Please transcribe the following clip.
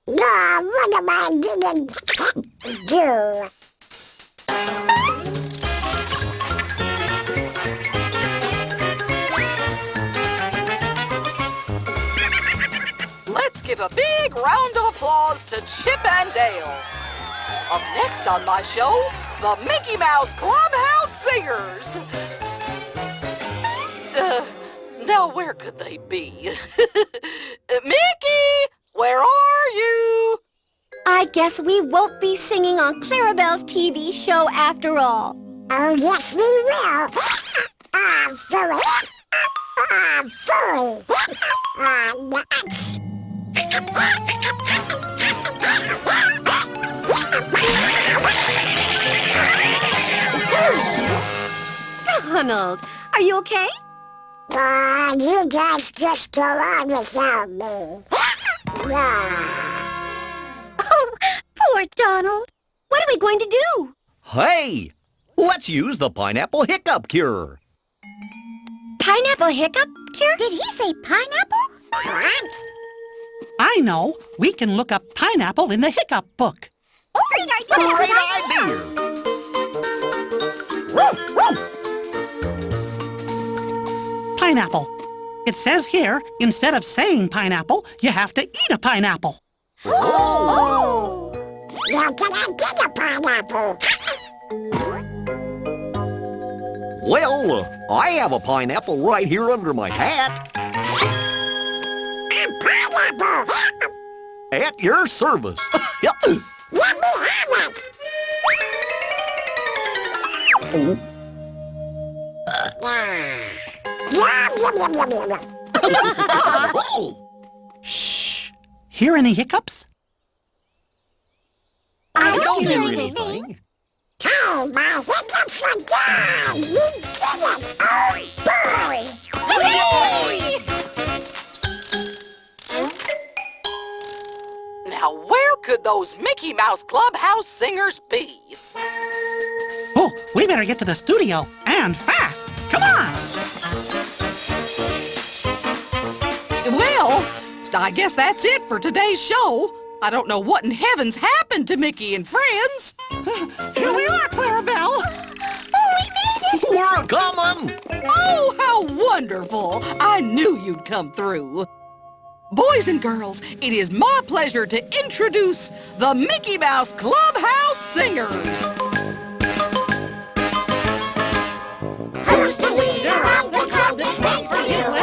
what am I gonna do? Let's give a big round of applause to Chip and Dale. Up next on my show, the Mickey Mouse Clubhouse Singers. Now where could they be? Mickey, where are you? I guess we won't be singing on Clarabelle's TV show after all. Oh, yes, we will. Furry. Furry. Nuts. Donald, are you okay? You guys just go on without me. Oh, poor Donald. What are we going to do? Hey, let's use the pineapple hiccup cure. Pineapple hiccup cure? Did he say pineapple? What? I know. We can look up pineapple in the hiccup book. Oh, great idea! Pineapple. It says here, instead of saying pineapple, you have to eat a pineapple. Oh! Now can I get a pineapple? Well, I have a pineapple right here under my hat. A pineapple! At your service. Let me have it! Yum, yum, yum, yum, yum, yum. Shh. Hear any hiccups? I don't hear anything. Hey, my hiccups are gone! We did it! Oh, boy! Now where could those Mickey Mouse Clubhouse Singers be? Oh, we better get to the studio, and fast. Come on! Well, I guess that's it for today's show. I don't know what in heavens happened to Mickey and friends. Here we are, Clarabelle. We're coming. Oh, how wonderful! I knew you'd come through. Boys and girls, it is my pleasure to introduce the Mickey Mouse Clubhouse Singers. Who's the leader of the club that's made for you